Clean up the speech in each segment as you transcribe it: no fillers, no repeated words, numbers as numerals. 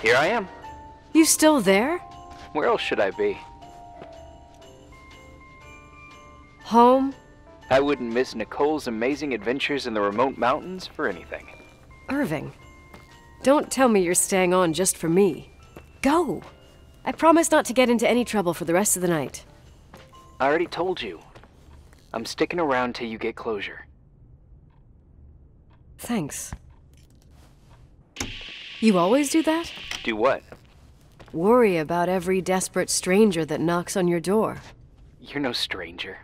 Here I am. You still there? Where else should I be? Home? I wouldn't miss Nicole's amazing adventures in the remote mountains for anything. Irving, don't tell me you're staying on just for me. Go! I promise not to get into any trouble for the rest of the night. I already told you. I'm sticking around till you get closure. Thanks. You always do that? Do what? Worry about every desperate stranger that knocks on your door. You're no stranger.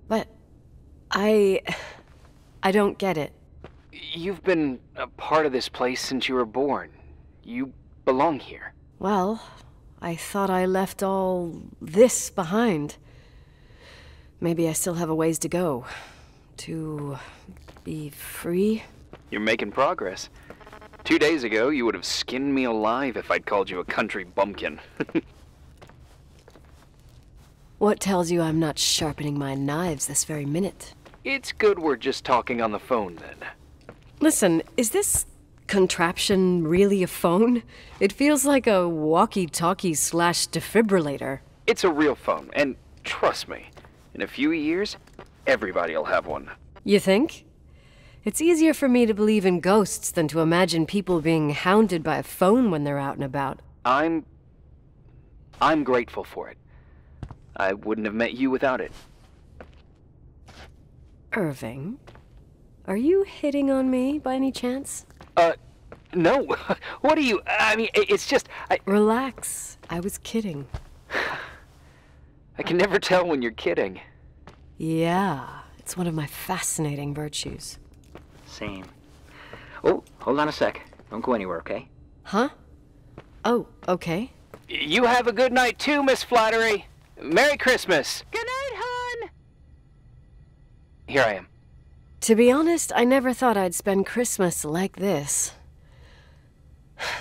But I don't get it. You've been a part of this place since you were born. You belong here. Well, I thought I left all this behind. Maybe I still have a ways to go. To be free? You're making progress. 2 days ago, you would have skinned me alive if I'd called you a country bumpkin. What tells you I'm not sharpening my knives this very minute? It's good we're just talking on the phone, then. Listen, is this contraption really a phone? It feels like a walkie-talkie/defibrillator. It's a real phone, and trust me, in a few years, everybody'll have one. You think? It's easier for me to believe in ghosts than to imagine people being hounded by a phone when they're out and about. I'm grateful for it. I wouldn't have met you without it. Irving, are you hitting on me by any chance? No. What are you... I mean, it's just... Relax. I was kidding. I can never tell when you're kidding. Yeah, it's one of my fascinating virtues. Same. Oh, hold on a sec. Don't go anywhere, okay? Huh? Oh, okay. You have a good night too, Miss Flattery. Merry Christmas. Good night, hon. Here I am. To be honest, I never thought I'd spend Christmas like this.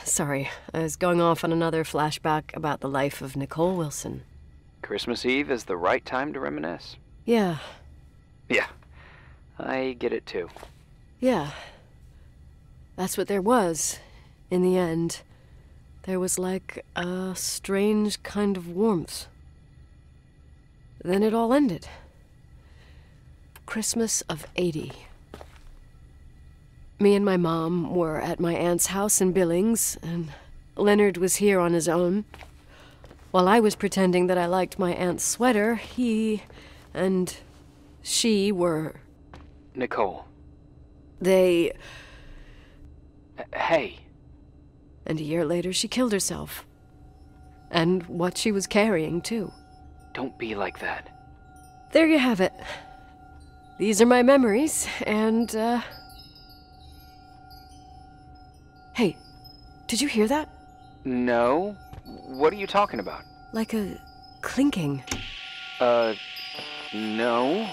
Sorry, I was going off on another flashback about the life of Nicole Wilson. Christmas Eve is the right time to reminisce. Yeah. Yeah, I get it too. Yeah. That's what there was, in the end. There was like a strange kind of warmth. Then it all ended. Christmas of '80. Me and my mom were at my aunt's house in Billings, and Leonard was here on his own. While I was pretending that I liked my aunt's sweater, he and she were... Nicole. They... Hey. And a year later, she killed herself. And what she was carrying, too. Don't be like that. There you have it. These are my memories, and, Hey, did you hear that? No. What are you talking about? Like a clinking. No.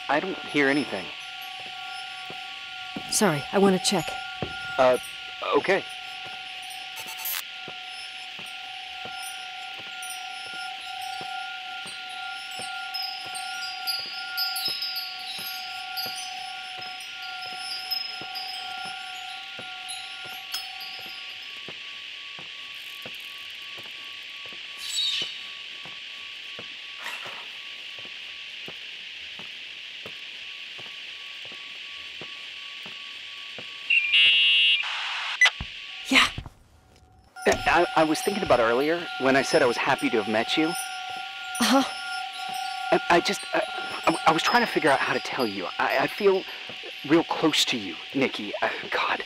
I don't hear anything. Sorry, I want to check. Okay. Yeah. I was thinking about earlier when I said I was happy to have met you. Uh-huh. I was trying to figure out how to tell you. I feel real close to you, Nikki. God,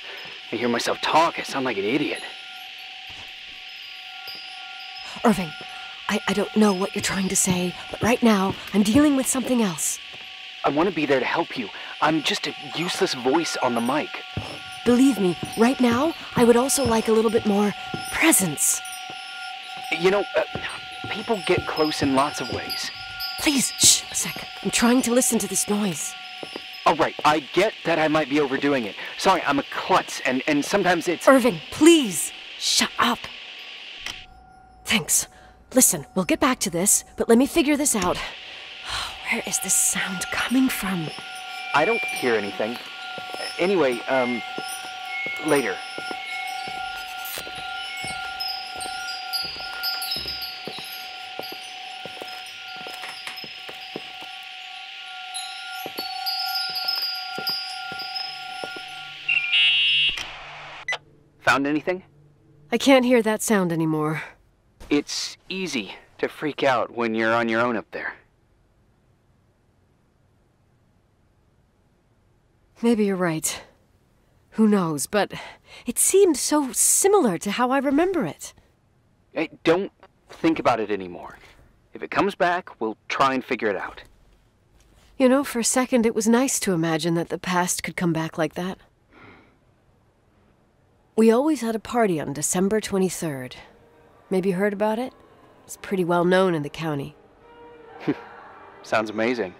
I hear myself talk. I sound like an idiot. Irving, I don't know what you're trying to say, but right now, I'm dealing with something else. I want to be there to help you. I'm just a useless voice on the mic. Believe me, right now, I would also like a little bit more presence. You know, people get close in lots of ways. Please, shh, a sec. I'm trying to listen to this noise. All right, I get that I might be overdoing it. Sorry, I'm a klutz, and sometimes it's... Irving, please, shut up. Thanks. Listen, we'll get back to this, but let me figure this out. Where is this sound coming from? I don't hear anything. Anyway, Later. Found anything? I can't hear that sound anymore. It's easy to freak out when you're on your own up there. Maybe you're right. Who knows, but it seemed so similar to how I remember it. Hey, don't think about it anymore. If it comes back, we'll try and figure it out. You know, for a second it was nice to imagine that the past could come back like that. We always had a party on December 23rd. Maybe you heard about it? It's pretty well known in the county. Sounds amazing.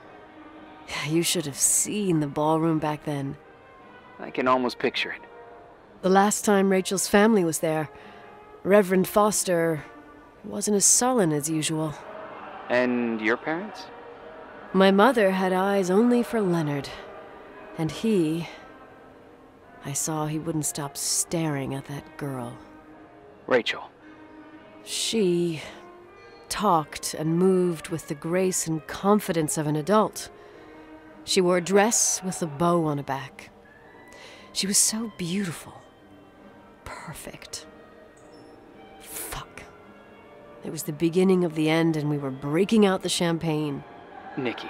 You should have seen the ballroom back then. I can almost picture it. The last time Rachel's family was there, Reverend Foster wasn't as sullen as usual. And your parents? My mother had eyes only for Leonard. And I saw he wouldn't stop staring at that girl. Rachel. She talked and moved with the grace and confidence of an adult. She wore a dress with a bow on her back. She was so beautiful. Perfect. Fuck. It was the beginning of the end, and we were breaking out the champagne. Nikki,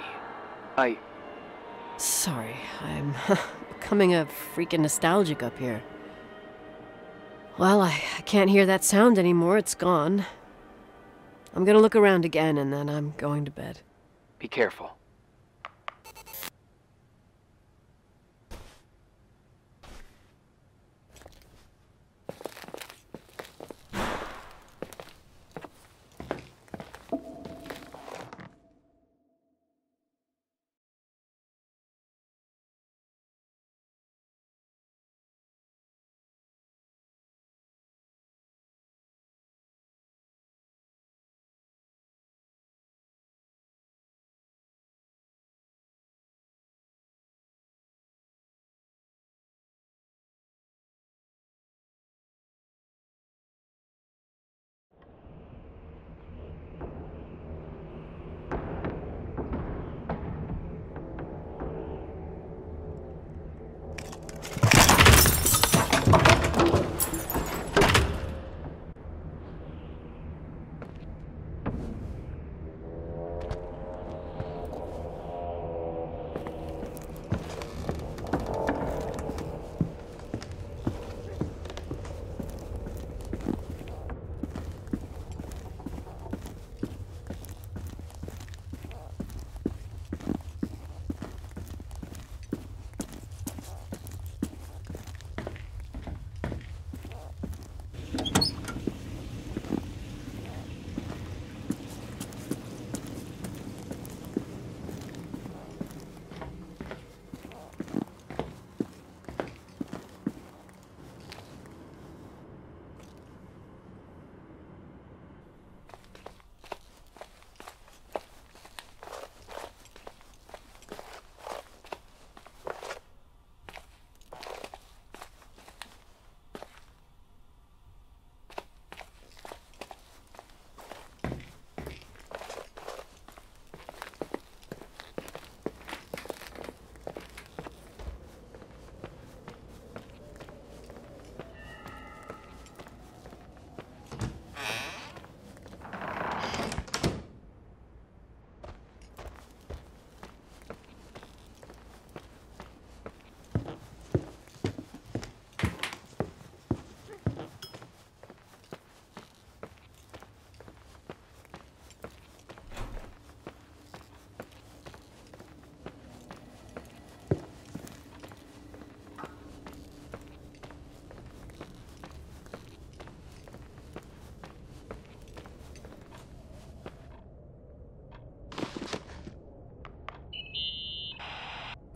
Sorry, I'm becoming a freaking nostalgic up here. Well, I can't hear that sound anymore. It's gone. I'm gonna look around again, and then I'm going to bed. Be careful.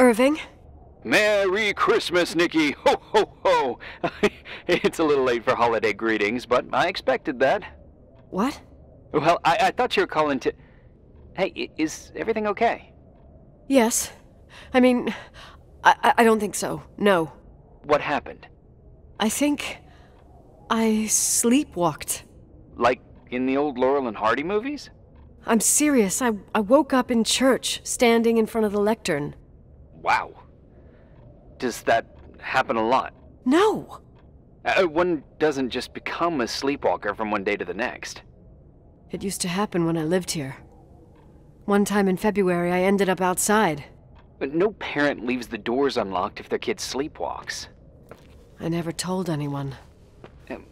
Irving? Merry Christmas, Nikki! Ho, ho, ho! It's a little late for holiday greetings, but I expected that. What? Well, I thought you were calling to... Hey, is everything okay? Yes. I mean, I don't think so. No. What happened? I think I sleepwalked. Like in the old Laurel and Hardy movies? I'm serious. I woke up in church, standing in front of the lectern. Wow. Does that happen a lot? No! One doesn't just become a sleepwalker from one day to the next. It used to happen when I lived here. One time in February, I ended up outside. But no parent leaves the doors unlocked if their kid sleepwalks. I never told anyone.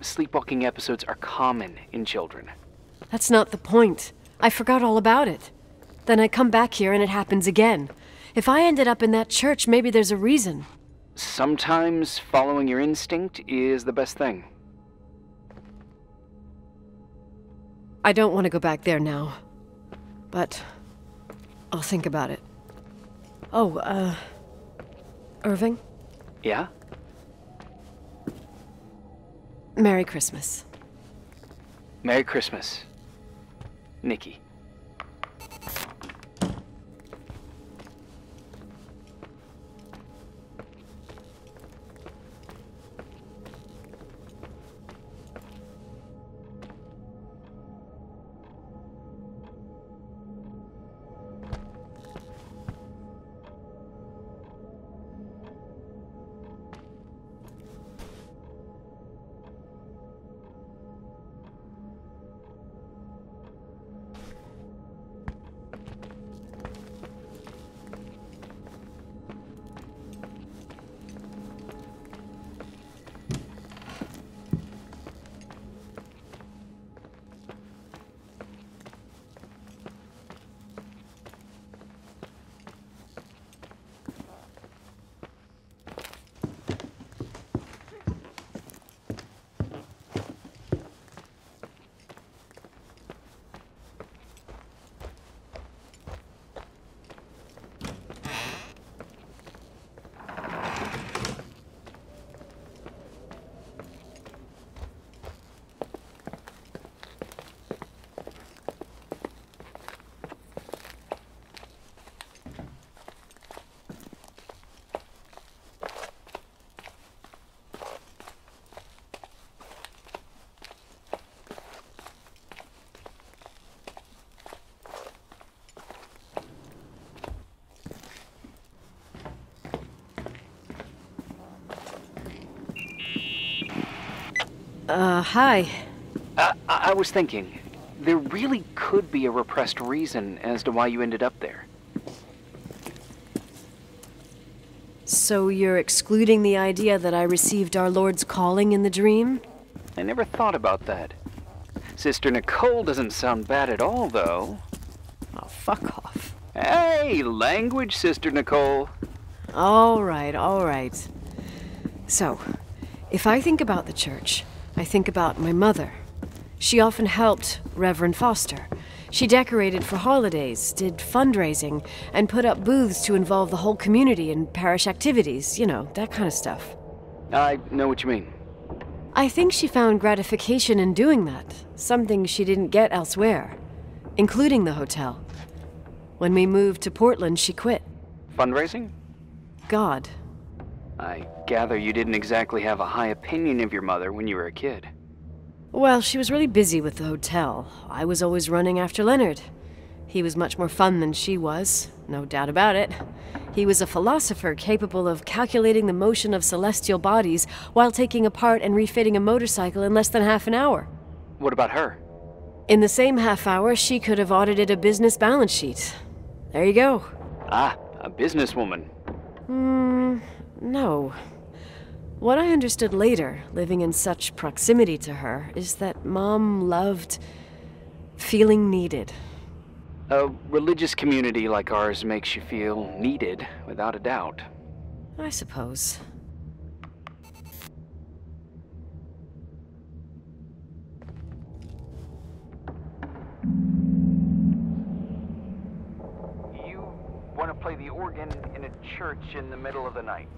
Sleepwalking episodes are common in children. That's not the point. I forgot all about it. Then I come back here and it happens again. If I ended up in that church, maybe there's a reason. Sometimes following your instinct is the best thing. I don't want to go back there now. But I'll think about it. Oh, Irving? Yeah? Merry Christmas. Merry Christmas, Nikki. Hi. I was thinking, there really could be a repressed reason as to why you ended up there. So you're excluding the idea that I received our Lord's calling in the dream? I never thought about that. Sister Nicole doesn't sound bad at all, though. Oh, fuck off. Hey, language, Sister Nicole. All right. So, if I think about the church, I think about my mother. She often helped Reverend Foster. She decorated for holidays, did fundraising, and put up booths to involve the whole community in parish activities, you know, that kind of stuff. I know what you mean. I think she found gratification in doing that, something she didn't get elsewhere, including the hotel. When we moved to Portland, she quit. Fundraising? God. I gather you didn't exactly have a high opinion of your mother when you were a kid. Well, she was really busy with the hotel. I was always running after Leonard. He was much more fun than she was, no doubt about it. He was a philosopher capable of calculating the motion of celestial bodies while taking apart and refitting a motorcycle in less than half an hour. What about her? In the same half hour, she could have audited a business balance sheet. There you go. Ah, a businesswoman. No. What I understood later, living in such proximity to her, is that Mom loved feeling needed. A religious community like ours makes you feel needed, without a doubt. I suppose. You want to play the organ in a church in the middle of the night?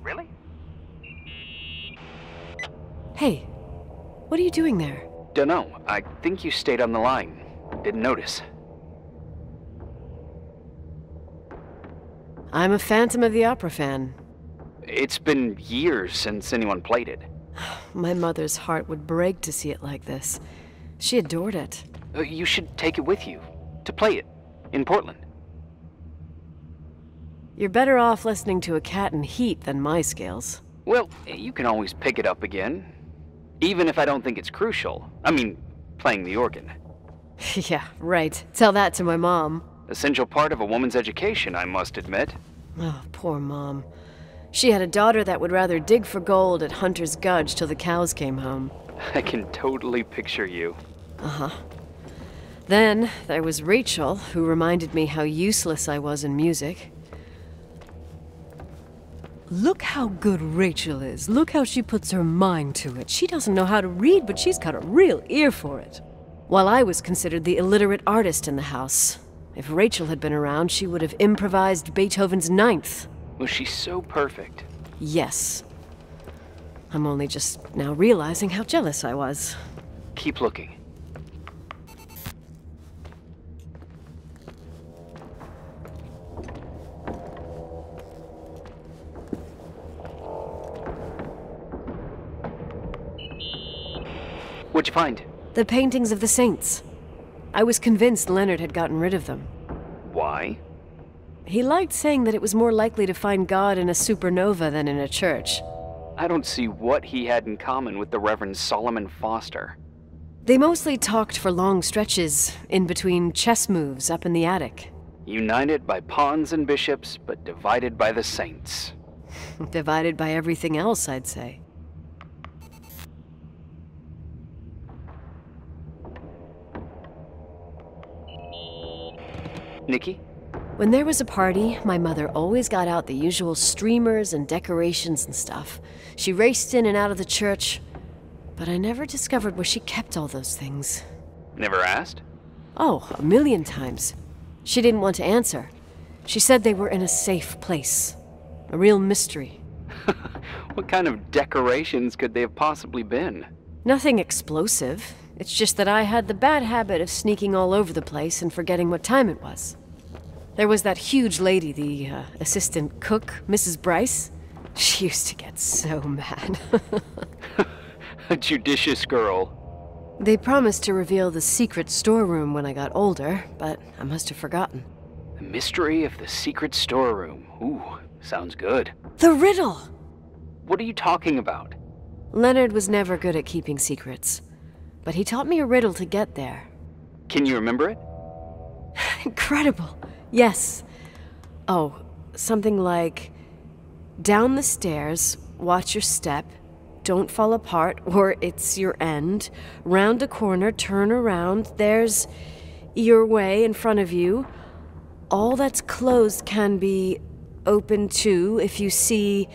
Really? Hey, what are you doing there? Dunno. I think you stayed on the line. Didn't notice. I'm a Phantom of the Opera fan. It's been years since anyone played it. My mother's heart would break to see it like this. She adored it. You should take it with you, to play it, in Portland. You're better off listening to a cat in heat than my scales. Well, you can always pick it up again. Even if I don't think it's crucial. I mean, playing the organ. Yeah, right. Tell that to my mom. Essential part of a woman's education, I must admit. Oh, poor Mom. She had a daughter that would rather dig for gold at Hunter's Gulch till the cows came home. I can totally picture you. Uh-huh. Then there was Rachael, who reminded me how useless I was in music. Look how good Rachael is. Look how she puts her mind to it. She doesn't know how to read, but she's got a real ear for it. While I was considered the illiterate artist in the house. If Rachael had been around, she would have improvised Beethoven's Ninth. Was she so perfect? Yes. I'm only just now realizing how jealous I was. Keep looking. What'd you find? The paintings of the saints. I was convinced Leonard had gotten rid of them. Why? He liked saying that it was more likely to find God in a supernova than in a church. I don't see what he had in common with the Reverend Solomon Foster. They mostly talked for long stretches, in between chess moves up in the attic. United by pawns and bishops, but divided by the saints. Divided by everything else, I'd say. Nikki? When there was a party, my mother always got out the usual streamers and decorations and stuff. She raced in and out of the church, but I never discovered where she kept all those things. Never asked? Oh, 1,000,000 times. She didn't want to answer. She said they were in a safe place. A real mystery. What kind of decorations could they have possibly been? Nothing explosive. It's just that I had the bad habit of sneaking all over the place and forgetting what time it was. There was that huge lady, the assistant cook, Mrs. Bryce. She used to get so mad. A judicious girl. They promised to reveal the secret storeroom when I got older, but I must have forgotten. The mystery of the secret storeroom. Ooh, sounds good. The riddle! What are you talking about? Leonard was never good at keeping secrets, but he taught me a riddle to get there. Can you remember it? Incredible. Yes. Oh, something like, down the stairs, watch your step, don't fall apart or it's your end, round a corner, turn around, there's your way in front of you. All that's closed can be open too if you see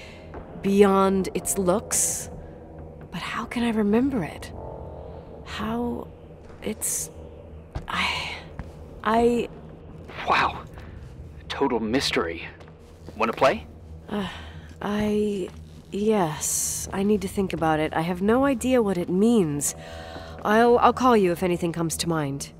beyond its looks. But how can I remember it? How it's... Wow. Total mystery. Want to play? Yes. I need to think about it. I have no idea what it means. I'll call you if anything comes to mind.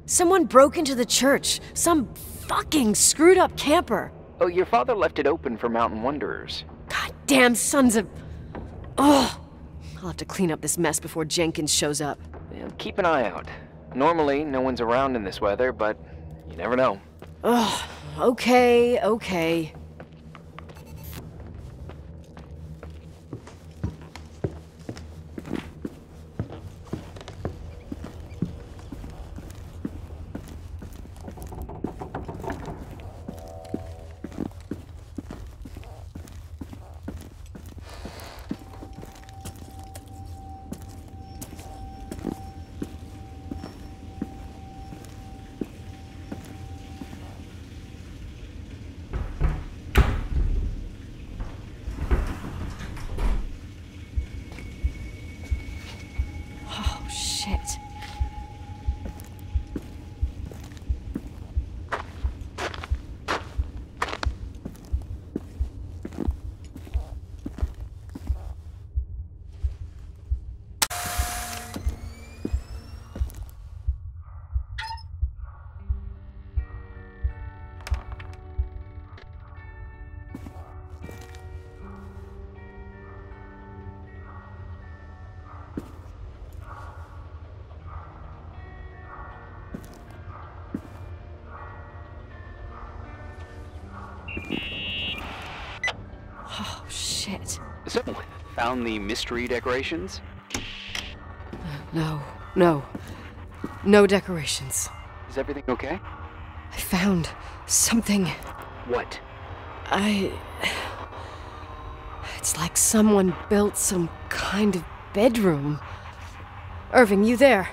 Someone broke into the church. Some fucking screwed up camper. Oh, your father left it open for mountain wanderers. Goddamn sons of... Ugh. I'll have to clean up this mess before Jenkins shows up. Yeah, keep an eye out. Normally, no one's around in this weather, but you never know. Ugh. Okay. Shit. found the mystery decorations? No. No decorations. Is everything okay? I found something. What? It's like someone built some kind of bedroom. Irving, you there?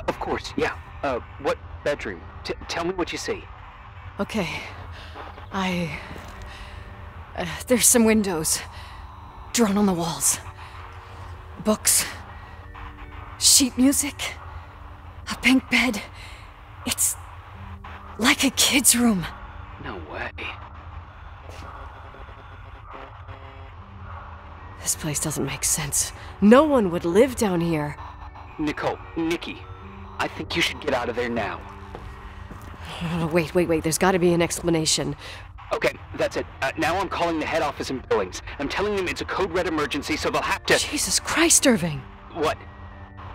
Of course, yeah. What bedroom? Tell me what you see. Okay. There's some windows. Drawn on the walls. Books. Sheet music. A pink bed. It's like a kid's room. No way. This place doesn't make sense. No one would live down here. Nikki, I think you should get out of there now. Wait. There's got to be an explanation. Okay, that's it. Now I'm calling the head office in Billings. I'm telling them it's a code red emergency, so they'll have to... Jesus Christ, Irving. What?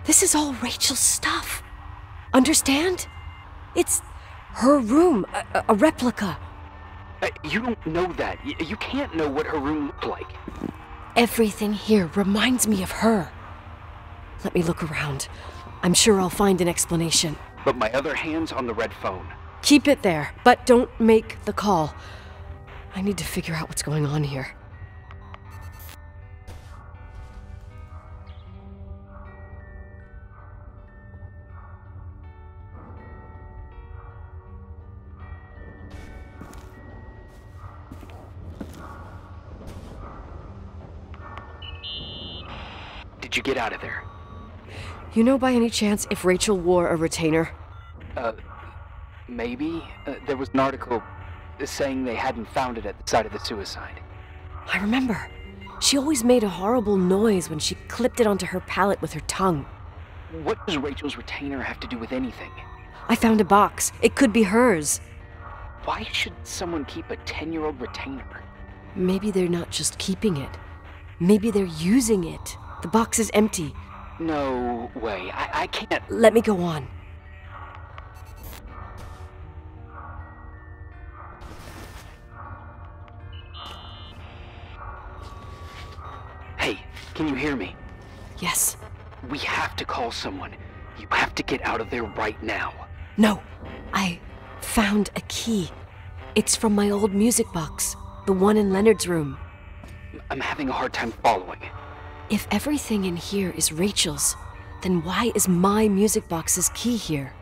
This is all Rachel's stuff. Understand? It's her room, a replica. You don't know that. You can't know what her room looked like. Everything here reminds me of her. Let me look around. I'm sure I'll find an explanation. But my other hand's on the red phone. Keep it there, but don't make the call. I need to figure out what's going on here. Did you get out of there? You know by any chance if Rachel wore a retainer? Maybe. There was an article saying they hadn't found it at the site of the suicide. I remember. She always made a horrible noise when she clipped it onto her palate with her tongue. What does Rachel's retainer have to do with anything? I found a box. It could be hers. Why should someone keep a 10-year-old retainer? Maybe they're not just keeping it. Maybe they're using it. The box is empty. No way. I can't... Let me go on. Hey, can you hear me? Yes. We have to call someone. You have to get out of there right now. No. I found a key. It's from my old music box. The one in Leonard's room. I'm having a hard time following. If everything in here is Rachel's, then why is my music box's key here?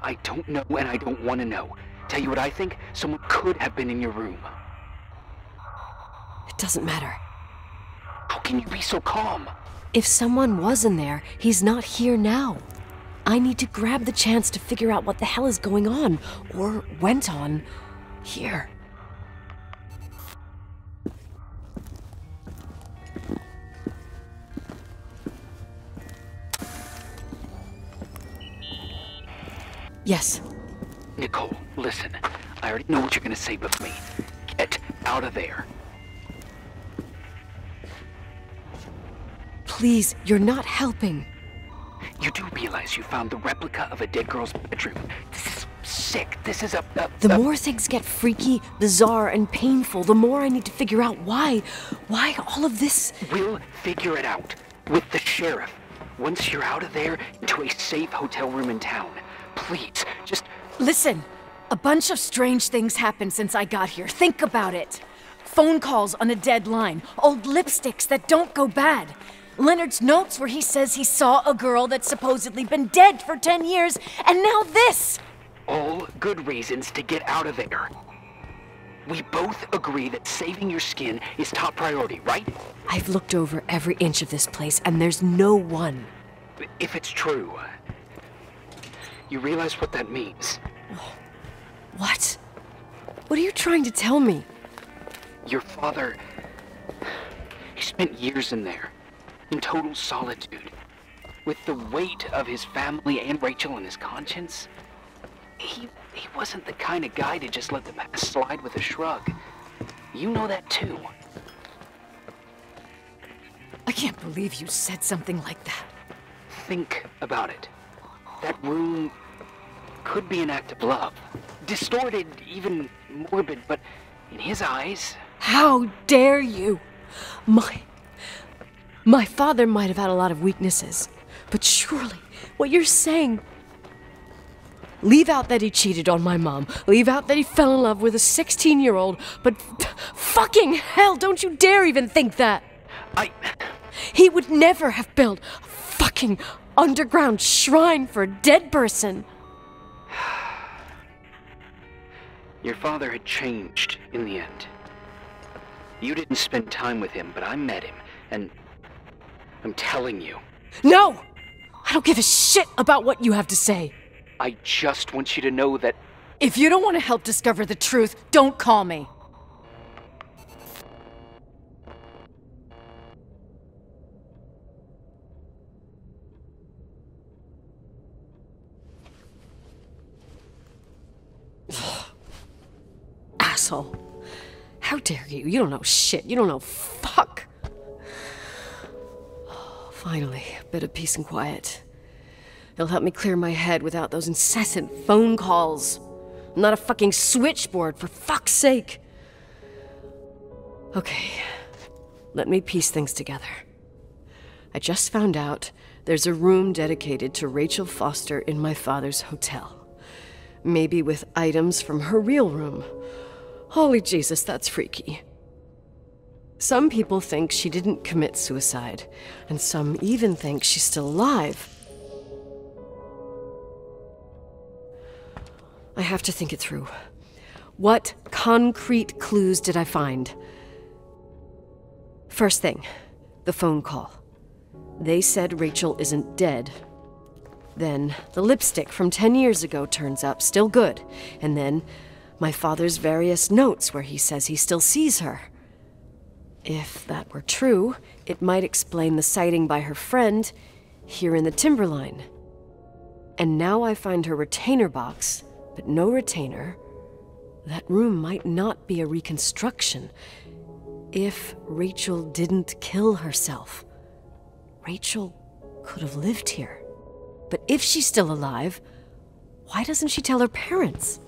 I don't know and I don't want to know. Tell you what I think? Someone could have been in your room. It doesn't matter. How can you be so calm? If someone was in there, he's not here now. I need to grab the chance to figure out what the hell is going on, or went on, here. Yes. Nicole, listen. I already know what you're gonna say with me. Get out of there. Please, you're not helping. You do realize you found the replica of a dead girl's bedroom. This is sick. This is The more things get freaky, bizarre, and painful, the more I need to figure out why all of this... We'll figure it out. With the sheriff. Once you're out of there, into a safe hotel room in town. Please, just... Listen, a bunch of strange things happened since I got here. Think about it. Phone calls on a dead line, old lipsticks that don't go bad. Leonard's notes where he says he saw a girl that's supposedly been dead for 10 years, and now this! All good reasons to get out of there. We both agree that saving your skin is top priority, right? I've looked over every inch of this place, and there's no one. If it's true, you realize what that means. What? What are you trying to tell me? Your father... he spent years in there. In total solitude. With the weight of his family and Rachel on his conscience. He wasn't the kind of guy to just let the past slide with a shrug. You know that too. I can't believe you said something like that. Think about it. That room could be an act of love. Distorted, even morbid, but in his eyes... How dare you? My father might have had a lot of weaknesses, but surely what you're saying... Leave out that he cheated on my mom. Leave out that he fell in love with a 16-year-old, but fucking hell, don't you dare even think that! He would never have built a fucking underground shrine for a dead person. Your father had changed in the end. You didn't spend time with him, but I met him, and I'm telling you. No! I don't give a shit about what you have to say. I just want you to know that... If you don't want to help discover the truth, don't call me. Asshole. How dare you? You don't know shit. You don't know fuck. Finally, a bit of peace and quiet. It'll help me clear my head without those incessant phone calls. I'm not a fucking switchboard, for fuck's sake. Okay, let me piece things together. I just found out there's a room dedicated to Rachael Foster in my father's hotel. Maybe with items from her real room. Holy Jesus, that's freaky. Some people think she didn't commit suicide, and some even think she's still alive. I have to think it through. What concrete clues did I find? First thing, the phone call. They said Rachael isn't dead. Then the lipstick from 10 years ago turns up, still good. And then my father's various notes where he says he still sees her. If that were true, it might explain the sighting by her friend here in the timberline. And now I find her retainer box, but no retainer. That room might not be a reconstruction. If Rachael didn't kill herself, Rachael could have lived here. But if she's still alive, why doesn't she tell her parents?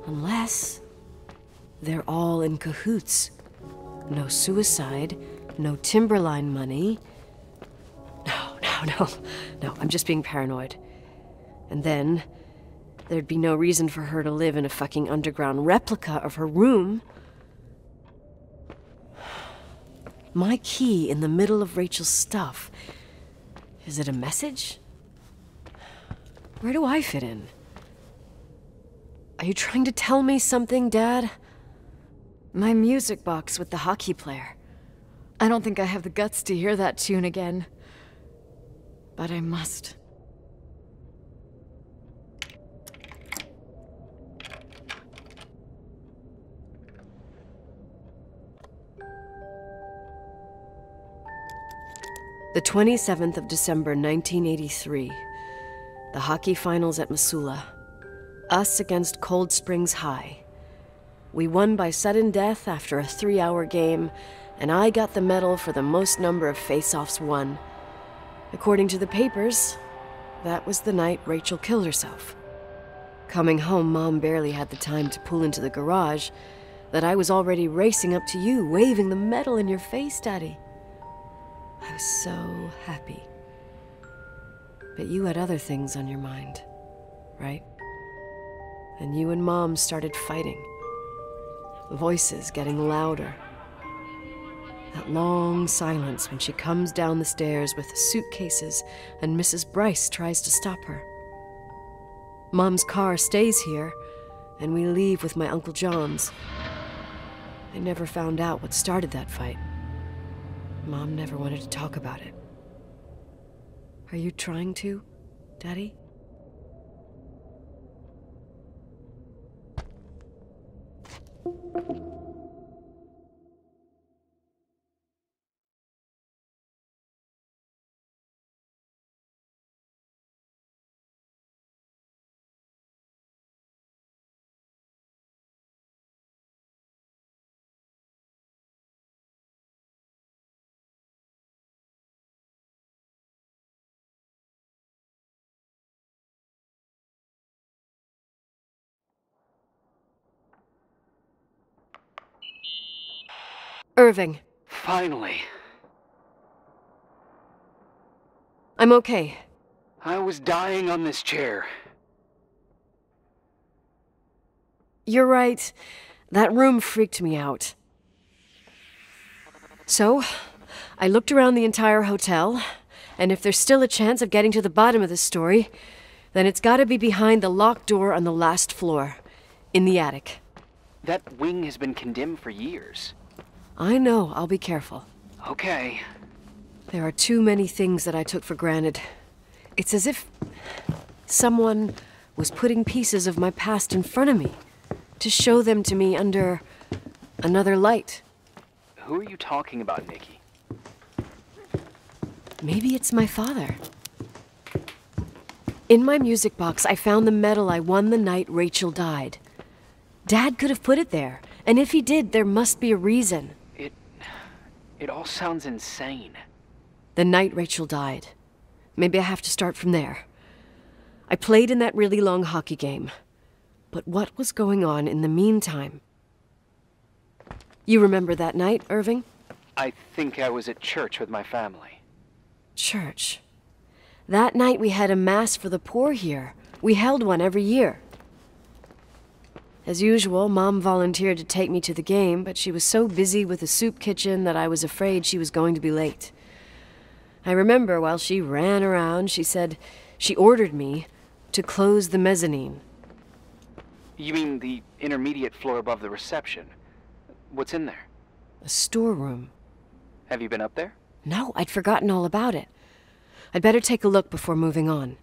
Unless they're all in cahoots. No suicide, no timberline money. No, I'm just being paranoid. And then there'd be no reason for her to live in a fucking underground replica of her room. My key in the middle of Rachael's stuff. Is it a message? Where do I fit in? Are you trying to tell me something, Dad? My music box with the hockey player. I don't think I have the guts to hear that tune again. But I must. The 27th of December, 1983. The hockey finals at Missoula. Us against Cold Springs High. We won by sudden death after a 3-hour game, and I got the medal for the most number of face-offs won. According to the papers, that was the night Rachael killed herself. Coming home, Mom barely had the time to pull into the garage that I was already racing up to you, waving the medal in your face, Daddy. I was so happy. But you had other things on your mind, right? And you and Mom started fighting. Voices getting louder. That long silence when she comes down the stairs with the suitcases and Mrs. Bryce tries to stop her. Mom's car stays here, and we leave with my Uncle John's. I never found out what started that fight. Mom never wanted to talk about it. Are you trying to, Daddy? Irving. Finally. I'm okay. I was dying on this chair. You're right. That room freaked me out. So, I looked around the entire hotel, and if there's still a chance of getting to the bottom of this story, then it's gotta be behind the locked door on the last floor, in the attic. That wing has been condemned for years. I know, I'll be careful. Okay. There are too many things that I took for granted. It's as if someone was putting pieces of my past in front of me to show them to me under another light. Who are you talking about, Nikki? Maybe it's my father. In my music box, I found the medal I won the night Rachael died. Dad could have put it there, and if he did, there must be a reason. It all sounds insane. The night Rachael died. Maybe I have to start from there. I played in that really long hockey game. But what was going on in the meantime? You remember that night, Irving? I think I was at church with my family. Church. That night we had a mass for the poor here. We held one every year. As usual, Mom volunteered to take me to the game, but she was so busy with the soup kitchen that I was afraid she was going to be late. I remember while she ran around, she said she ordered me to close the mezzanine. You mean the intermediate floor above the reception? What's in there? A storeroom. Have you been up there? No, I'd forgotten all about it. I'd better take a look before moving on.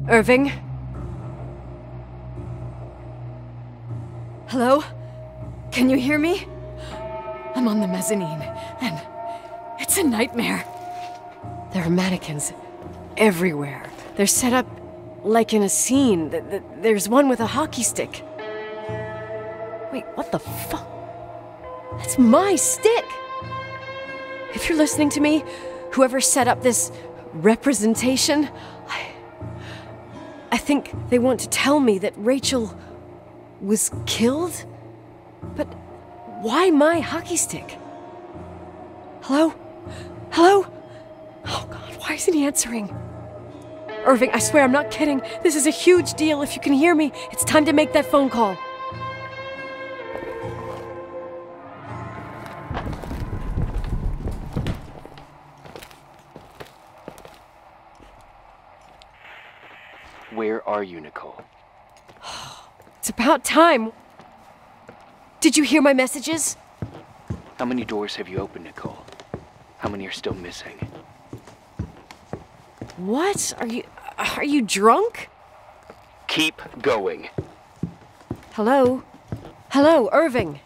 Irving? Hello? Can you hear me? I'm on the mezzanine, and it's a nightmare. There are mannequins everywhere. They're set up like in a scene. There's one with a hockey stick. Wait, what the fuck? That's my stick! If you're listening to me, whoever set up this representation, I think they want to tell me that Rachael was killed? But why my hockey stick? Hello? Hello? Oh God, why isn't he answering? Irving, I swear I'm not kidding. This is a huge deal. If you can hear me, it's time to make that phone call. Where are you, Nicole? It's about time. Did you hear my messages? How many doors have you opened, Nicole? How many are still missing? What? Are you drunk? Keep going. Hello? Hello, Irving.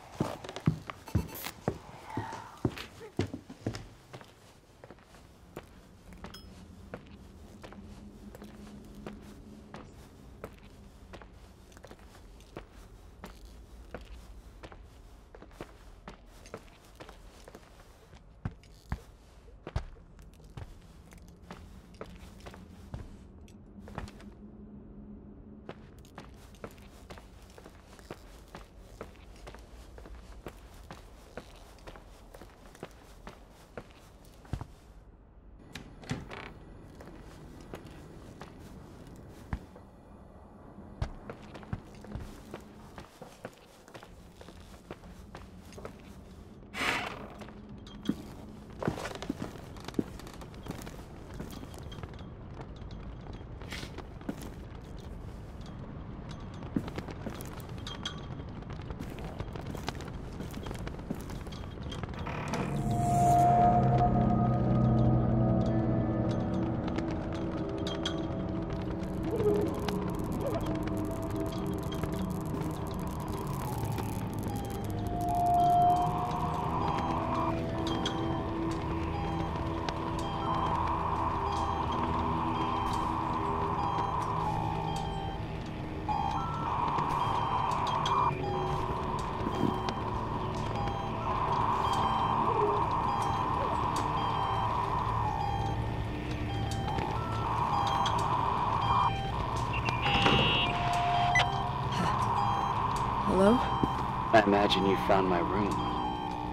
imagine you found my room.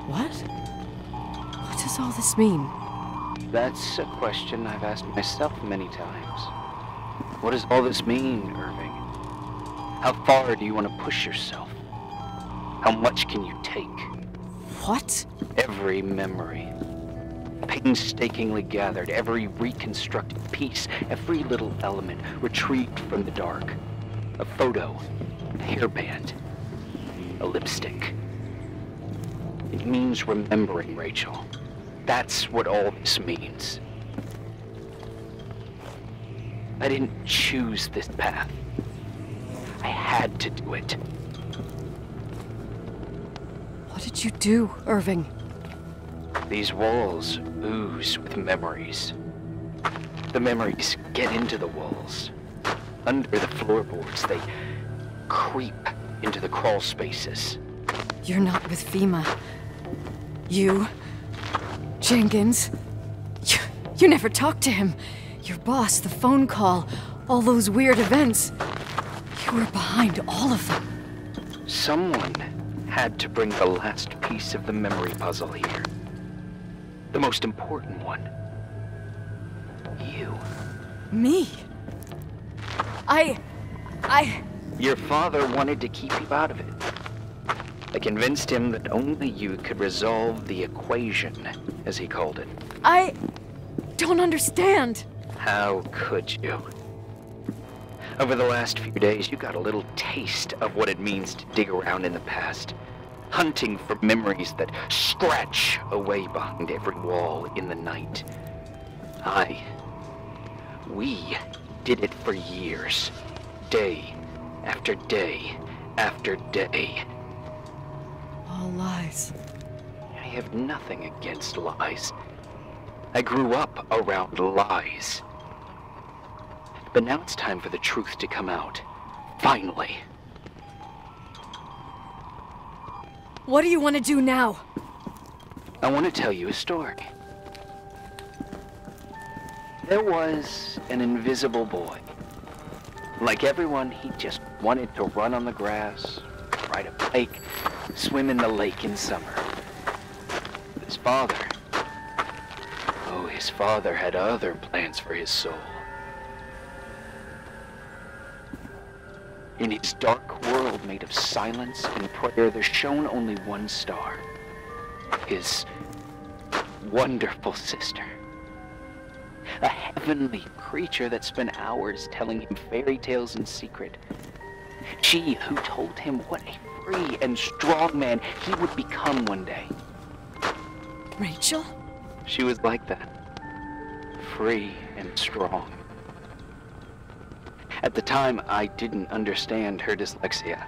What? What does all this mean? That's a question I've asked myself many times. What does all this mean, Irving? How far do you want to push yourself? How much can you take? What? Every memory, painstakingly gathered, every reconstructed piece, every little element retrieved from the dark. A photo, a hairband, a lipstick. It means remembering, Rachel. That's what all this means. I didn't choose this path. I had to do it. What did you do, Irving? These walls ooze with memories. The memories get into the walls. Under the floorboards, they creep into the crawl spaces. You're not with FEMA. You... Jenkins... You never talked to him. Your boss, the phone call, all those weird events. You were behind all of them. Someone had to bring the last piece of the memory puzzle here. The most important one. You. Me? Your father wanted to keep you out of it. I convinced him that only you could resolve the equation, as he called it. I don't understand. How could you? Over the last few days, you got a little taste of what it means to dig around in the past, hunting for memories that scratch away behind every wall in the night. We did it for years, day after day after day. All lies. I have nothing against lies. I grew up around lies. But now it's time for the truth to come out. Finally. What do you want to do now? I want to tell you a story. There was an invisible boy. Like everyone, he just wanted to run on the grass, ride a bike, swim in the lake in summer. But his father had other plans for his soul. In his dark world made of silence and prayer, there shone only one star. His wonderful sister. A heavenly creature that spent hours telling him fairy tales in secret. She who told him what a free and strong man he would become one day. Rachel? She was like that. Free and strong. At the time, I didn't understand her dyslexia.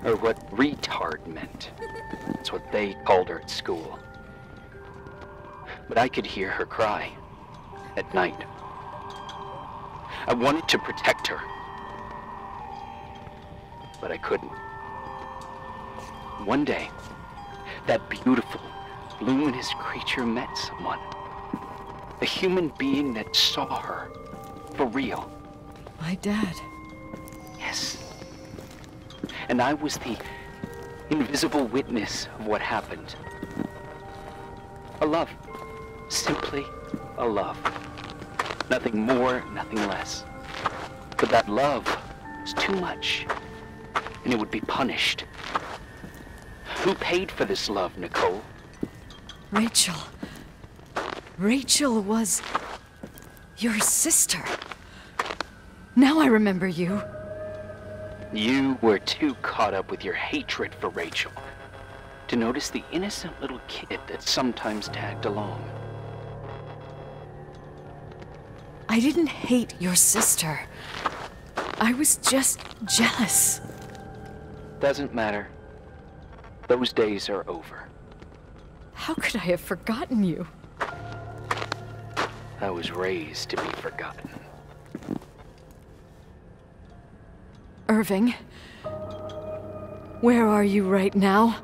Or what retard meant. That's what they called her at school. But I could hear her cry. At night. I wanted to protect her. But I couldn't. One day, that beautiful, luminous creature met someone. A human being that saw her. For real. My dad. Yes. And I was the invisible witness of what happened. A love. Simply a love. Nothing more, nothing less. But that love was too much, and it would be punished. Who paid for this love, Nicole? Rachel. Rachel was your sister. Now I remember you. You were too caught up with your hatred for Rachel to notice the innocent little kid that sometimes tagged along. I didn't hate your sister. I was just jealous. Doesn't matter. Those days are over. How could I have forgotten you? I was raised to be forgotten. Irving, where are you right now?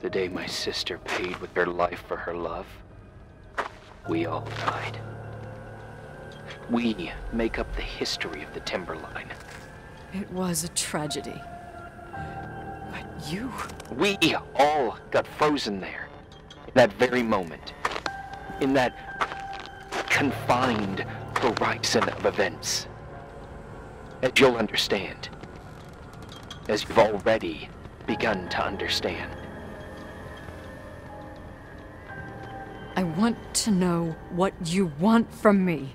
The day my sister paid with her life for her love, we all died. We make up the history of the Timberline. It was a tragedy. But You? We all got frozen there. In that very moment. In that confined horizon of events. As you'll understand. As you've already begun to understand. I want to know what you want from me.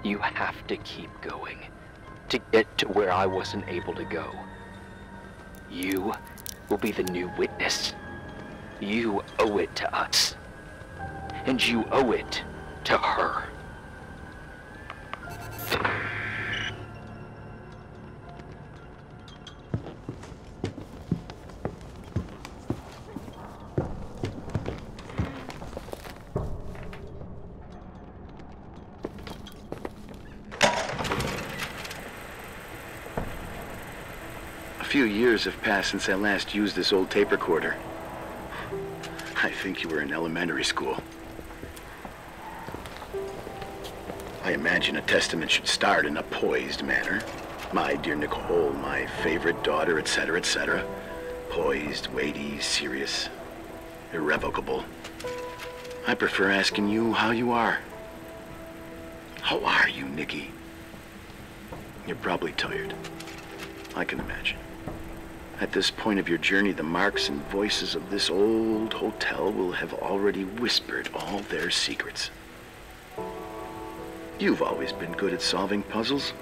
You have to keep going. To get to where I wasn't able to go. You will be the new witness. You owe it to us. And you owe it to her. A few years have passed since I last used this old tape recorder. I think you were in elementary school. I imagine a testament should start in a poised manner. My dear Nicole, my favorite daughter, etc., etc. Poised, weighty, serious, irrevocable. I prefer asking you how you are. How are you, Nikki? You're probably tired. I can imagine. At this point of your journey, the marks and voices of this old hotel will have already whispered all their secrets. You've always been good at solving puzzles.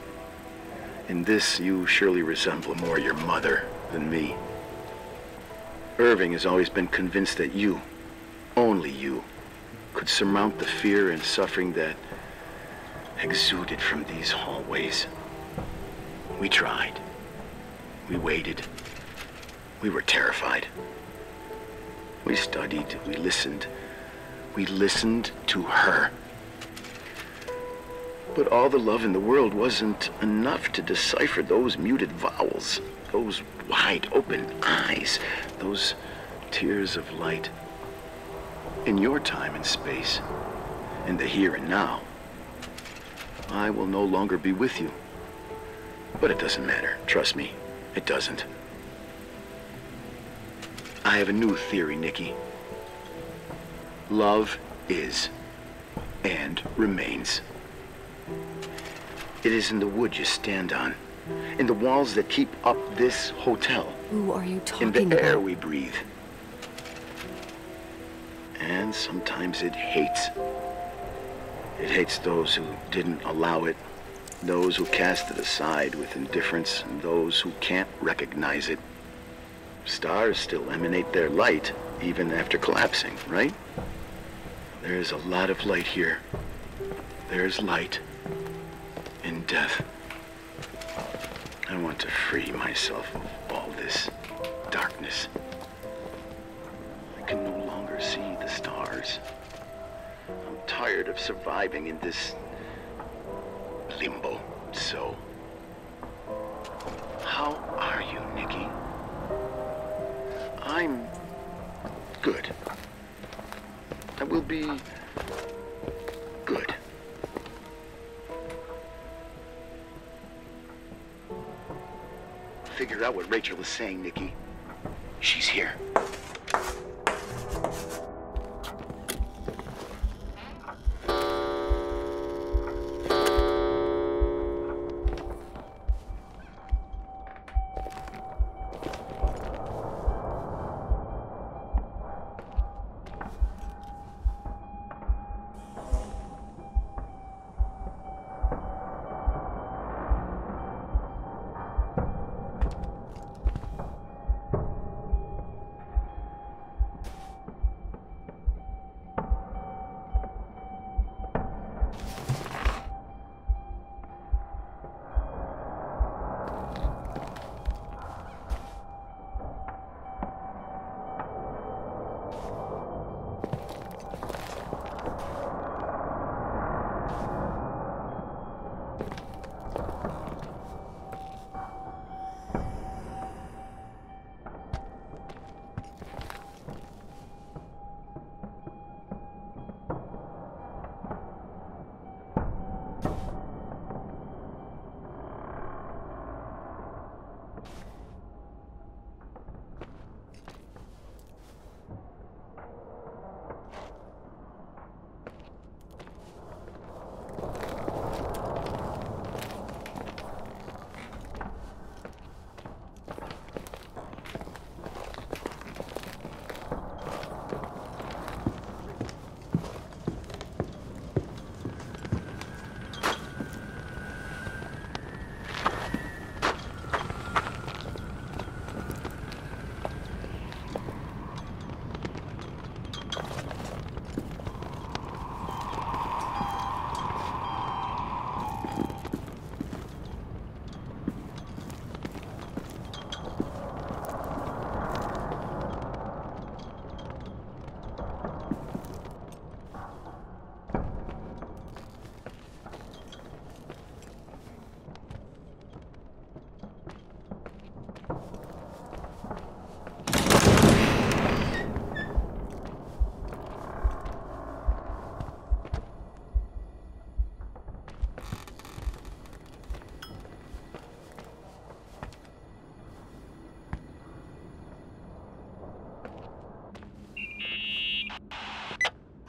In this, you surely resemble more your mother than me. Irving has always been convinced that you, only you, could surmount the fear and suffering that exuded from these hallways. We tried. We waited. We were terrified. We studied. We listened. We listened to her. But all the love in the world wasn't enough to decipher those muted vowels, those wide open eyes, those tears of light. In your time and space, in the here and now, I will no longer be with you. But it doesn't matter. Trust me, it doesn't. I have a new theory, Nikki. Love is and remains. It is in the wood you stand on, in the walls that keep up this hotel, Who are you talking in the air about? we breathe. And sometimes it hates. It hates those who didn't allow it, those who cast it aside with indifference, and those who can't recognize it. Stars still emanate their light, even after collapsing, right? There's a lot of light here. There's light in death. I want to free myself of all this darkness. I can no longer see the stars. I'm tired of surviving in this limbo. So, how are you, Nikki? I'm good. I will be good. Figure out what Rachael is saying, Nikki. She's here.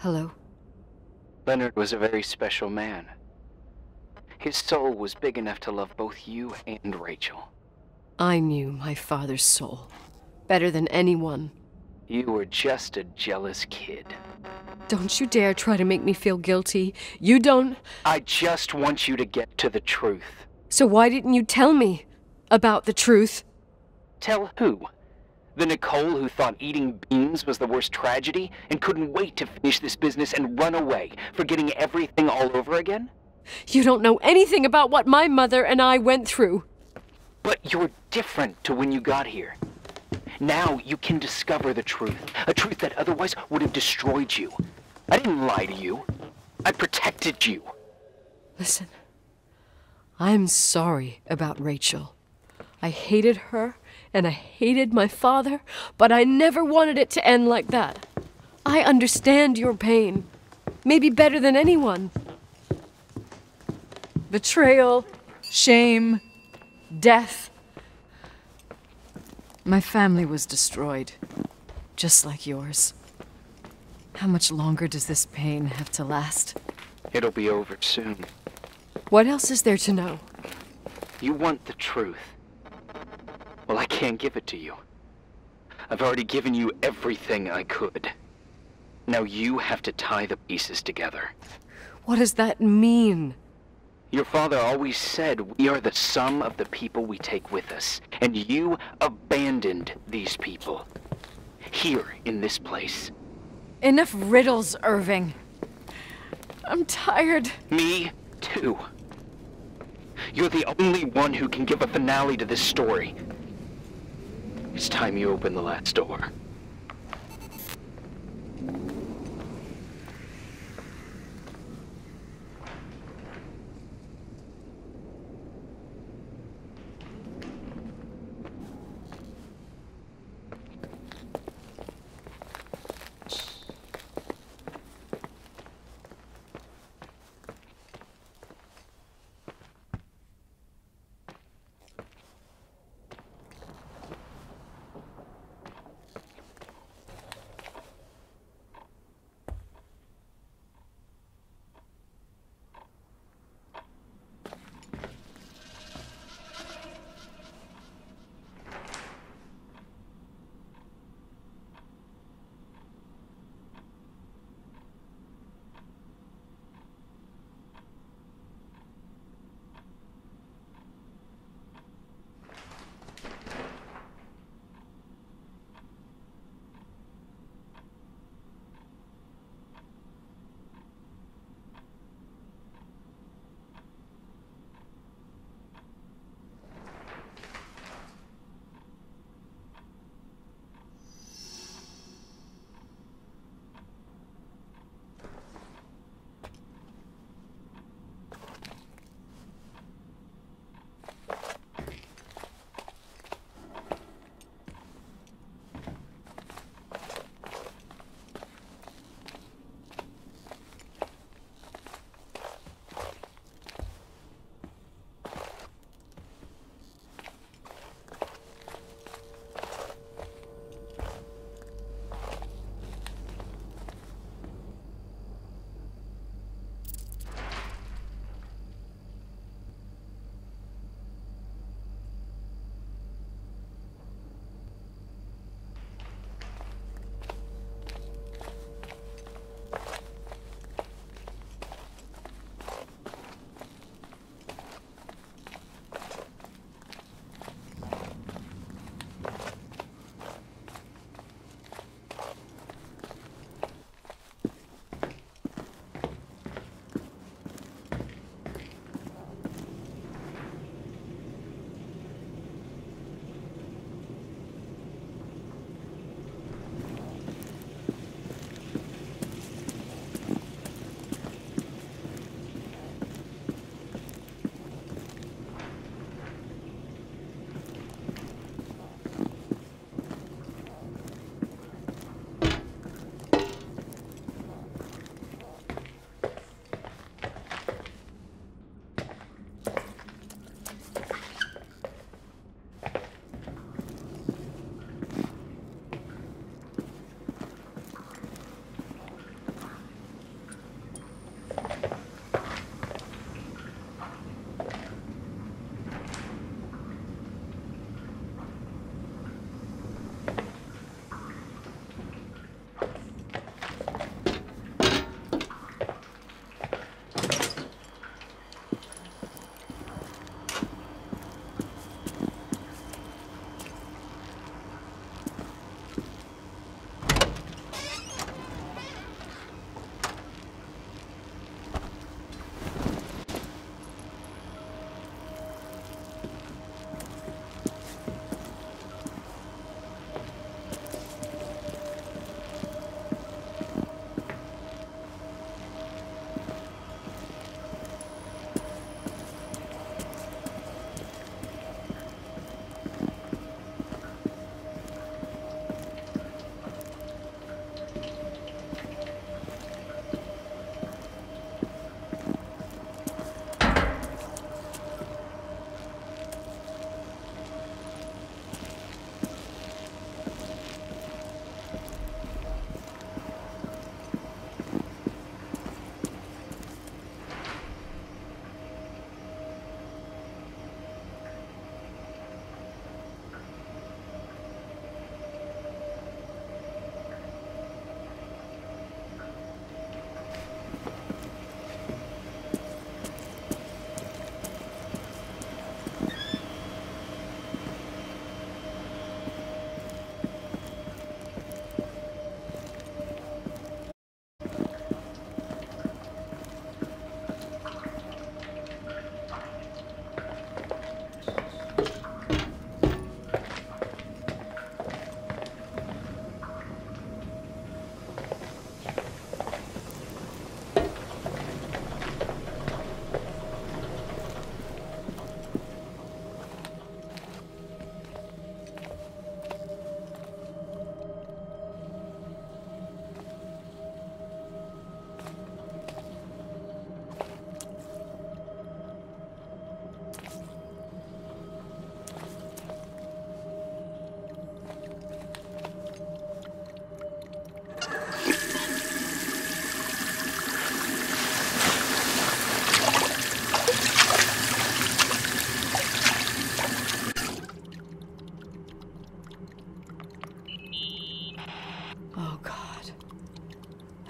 Hello. Leonard was a very special man. His soul was big enough to love both you and Rachel. I knew my father's soul better than anyone. You were just a jealous kid. Don't you dare try to make me feel guilty. You don't... I just want you to get to the truth. So why didn't you tell me about the truth? Tell who? The Nicole who thought eating beans was the worst tragedy and couldn't wait to finish this business and run away, forgetting everything all over again? You don't know anything about what my mother and I went through. But you're different to when you got here. Now you can discover the truth, a truth that otherwise would have destroyed you. I didn't lie to you. I protected you. Listen, I'm sorry about Rachel. I hated her, and I hated my father, but I never wanted it to end like that. I understand your pain, maybe better than anyone. Betrayal, shame, death. My family was destroyed, just like yours. How much longer does this pain have to last? It'll be over soon. What else is there to know? You want the truth. Well, I can't give it to you. I've already given you everything I could. Now you have to tie the pieces together. What does that mean? Your father always said we are the sum of the people we take with us, and you abandoned these people. Here, in this place. Enough riddles, Irving. I'm tired. Me, too. You're the only one who can give a finale to this story. It's time you open the last door.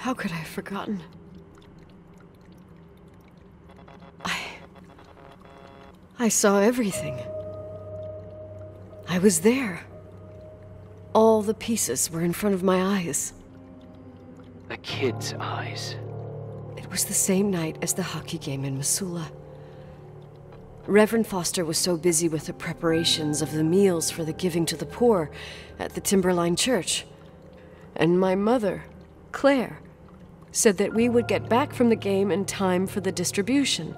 How could I have forgotten? I saw everything. I was there. All the pieces were in front of my eyes. A kid's eyes. It was the same night as the hockey game in Missoula. Reverend Foster was so busy with the preparations of the meals for the giving to the poor at the Timberline Church. And my mother, Claire, said that we would get back from the game in time for the distribution.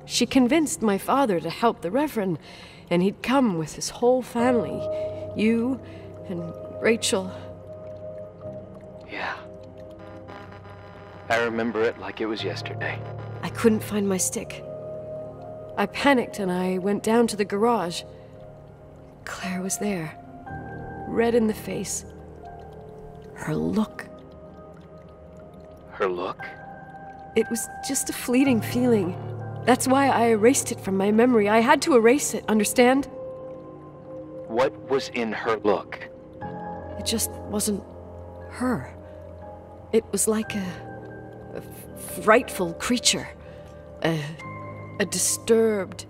She convinced my father to help the Reverend, and he'd come with his whole family. You and Rachael. Yeah. I remember it like it was yesterday. I couldn't find my stick. I panicked and I went down to the garage. Claire was there, red in the face. Her look. Her look? It was just a fleeting feeling. That's why I erased it from my memory. I had to erase it, understand? What was in her look? It just wasn't her. It was like a frightful creature. A disturbed,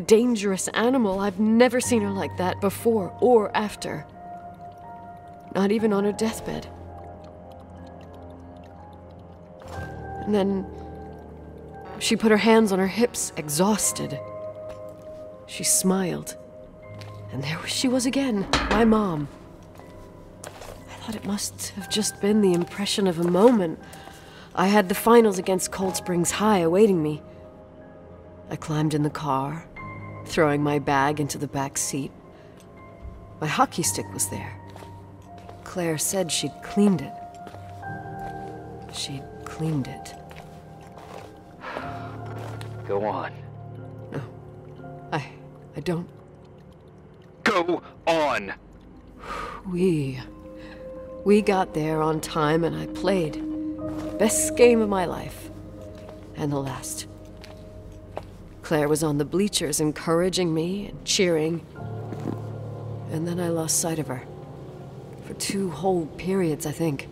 dangerous animal. I've never seen her like that before or after. Not even on her deathbed. And then she put her hands on her hips, exhausted. She smiled. And there she was again, my mom. I thought it must have just been the impression of a moment. I had the finals against Cold Springs High awaiting me. I climbed in the car, throwing my bag into the back seat. My hockey stick was there. Claire said she'd cleaned it. She'd cleaned it. Go on. No, I don't. Go on! We got there on time and I played. Best game of my life. And the last. Claire was on the bleachers encouraging me and cheering. And then I lost sight of her. For 2 whole periods, I think.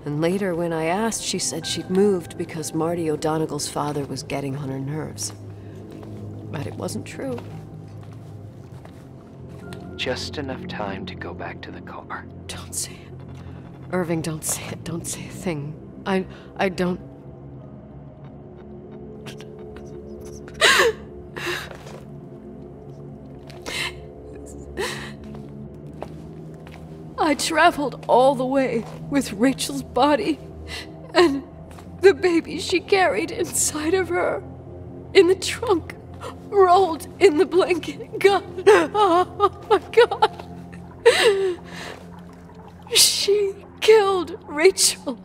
And later, when I asked, she said she'd moved because Marty O'Donegal's father was getting on her nerves. But it wasn't true. Just enough time to go back to the car. Don't say it. Irving, don't say it. Don't say a thing. I don't... I traveled all the way with Rachel's body and the baby she carried inside of her in the trunk, rolled in the blanket. God, oh my God. She killed Rachael.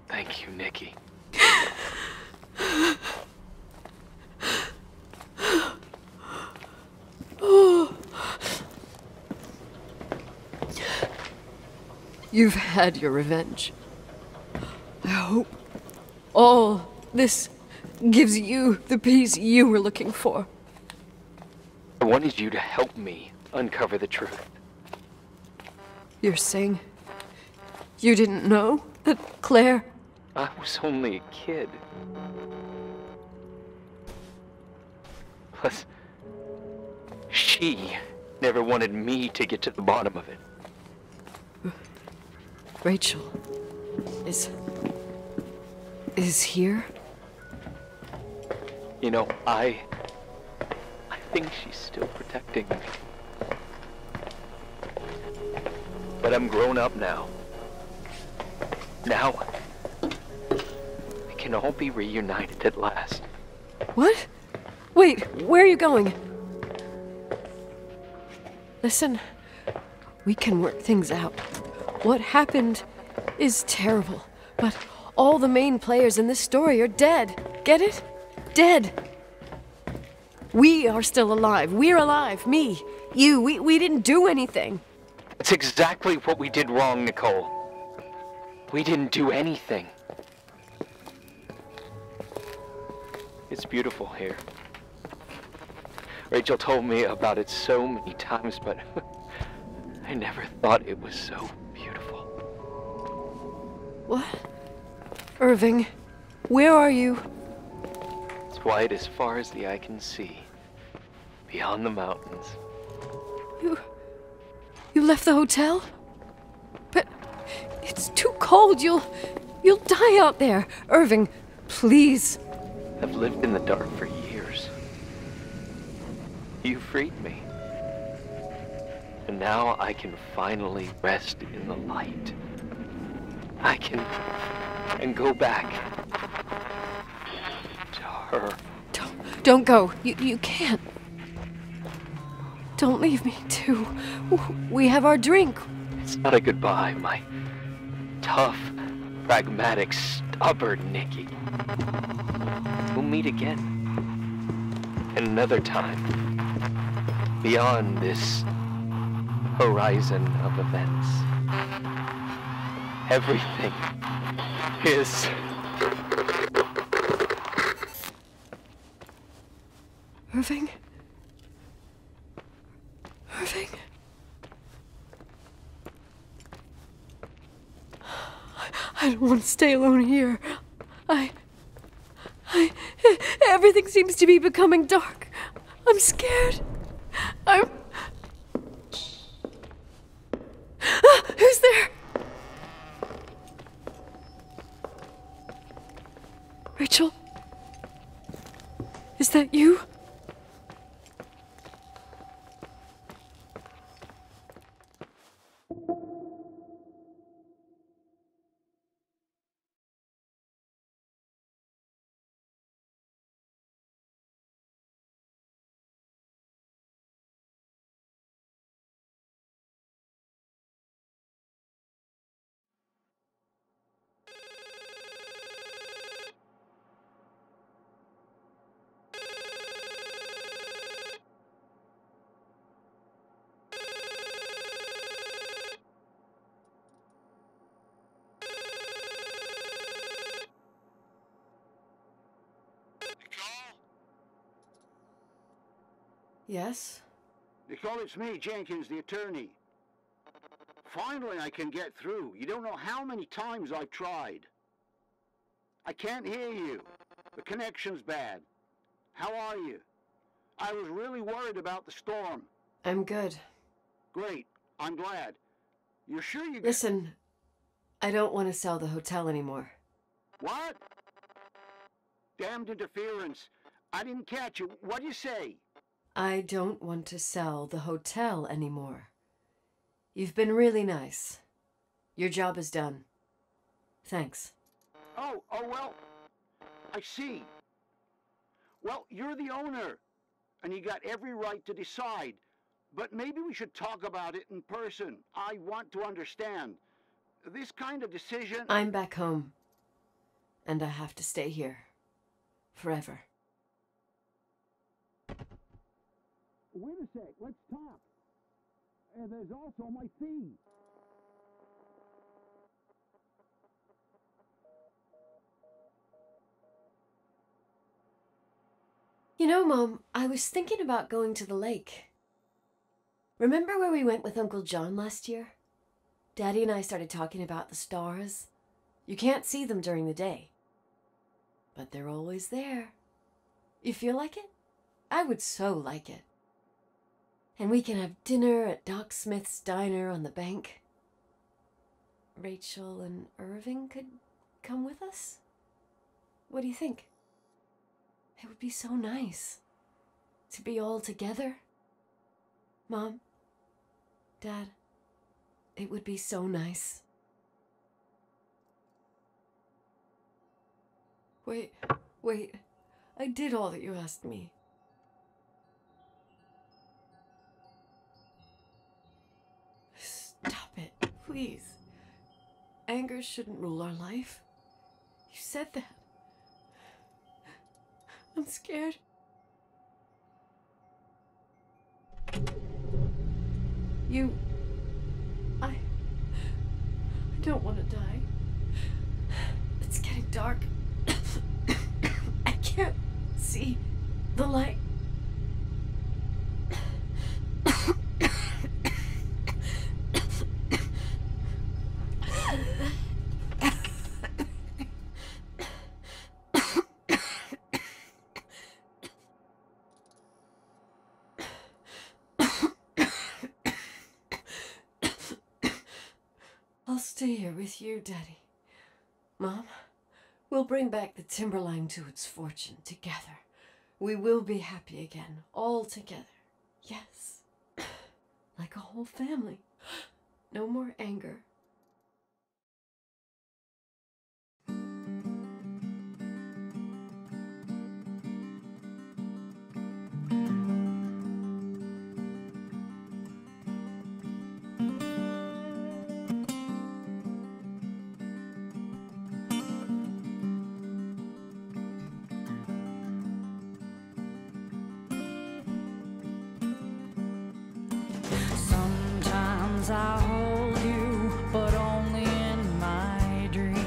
Thank you, Nikki. You've had your revenge. I hope all this gives you the peace you were looking for. I wanted you to help me uncover the truth. You're saying you didn't know that Claire... I was only a kid. Plus, she never wanted me to get to the bottom of it. Rachael is here? You know, I think she's still protecting me. But I'm grown up now. Now, we can all be reunited at last. What? Wait, where are you going? Listen, we can work things out. What happened is terrible, but all the main players in this story are dead. Get it? Dead. We are still alive. We're alive. Me, you, we didn't do anything. That's exactly what we did wrong, Nicole. We didn't do anything. It's beautiful here. Rachael told me about it so many times, but I never thought it was so beautiful. What? Irving, where are you? It's white as far as the eye can see, beyond the mountains. You left the hotel? But it's too cold. You'll die out there. Irving, please. I've lived in the dark for years. You freed me. And now I can finally rest in the light. I can go back to her. Don't go. You can't. Don't leave me, too. We have our drink. It's not a goodbye, my tough, pragmatic, stubborn Nikki. We'll meet again. And another time. Beyond this horizon of events. Everything is... Irving? Irving? I don't want to stay alone here. Everything seems to be becoming dark. I'm scared. Who's there? Rachel? Is that you? Yes? Nicole, it's me, Jenkins, the attorney. Finally, I can get through. You don't know how many times I've tried. I can't hear you. The connection's bad. How are you? I was really worried about the storm. I'm good. Great. I'm glad. You're sure you... Listen, I don't want to sell the hotel anymore. What? Damned interference. I didn't catch you. What'd you say? I don't want to sell the hotel anymore. You've been really nice. Your job is done. Thanks. Oh, well, I see. Well, you're the owner, and you got every right to decide. But maybe we should talk about it in person. I want to understand. This kind of decision... I'm back home, and I have to stay here. Forever. Wait a sec, let's talk. There's also my fee. You know, Mom, I was thinking about going to the lake. Remember where we went with Uncle John last year? Daddy and I started talking about the stars. You can't see them during the day, but they're always there. You feel like it? I would so like it. And we can have dinner at Doc Smith's diner on the bank. Rachel and Irving could come with us? What do you think? It would be so nice to be all together. Mom, Dad, it would be so nice. Wait, I did all that you asked me. Stop it, please. Anger shouldn't rule our life. You said that. I'm scared. I don't want to die. It's getting dark. I can't see the light. stay here with you, Daddy. Mom, we'll bring back the timberline to its fortune together. We will be happy again, all together. Yes. Like a whole family. No more anger. Sometimes I hold you, but only in my dreams.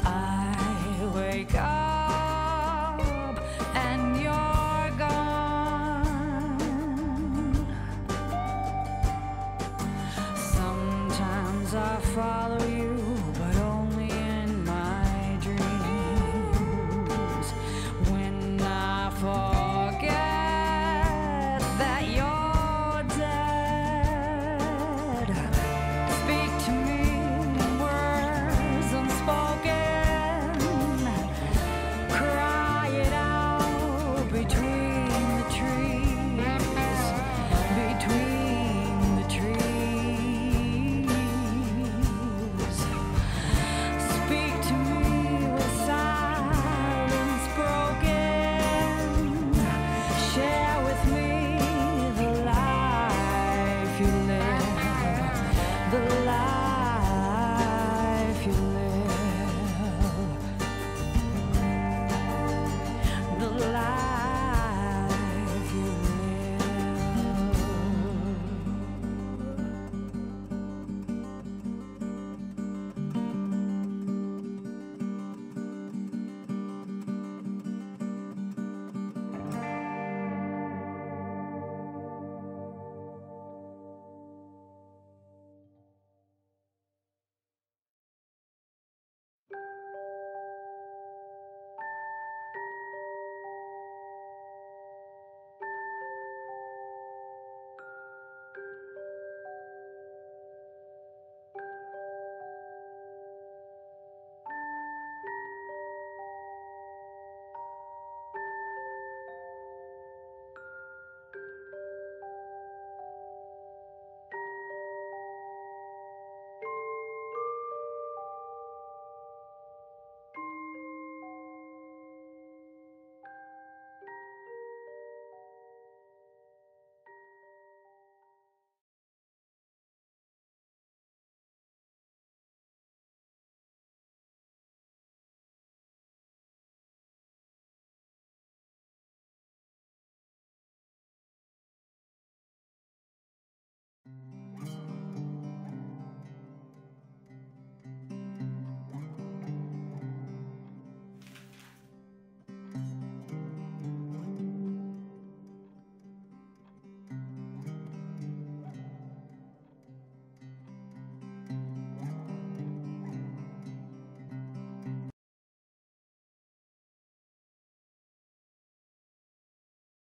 I wake up and you're gone. Sometimes I follow you, but only in my dreams. When I forget that you're dead, speak to me in words unspoken, cry it out between the trees, between the trees. Speak to me with silence broken, share with me the life you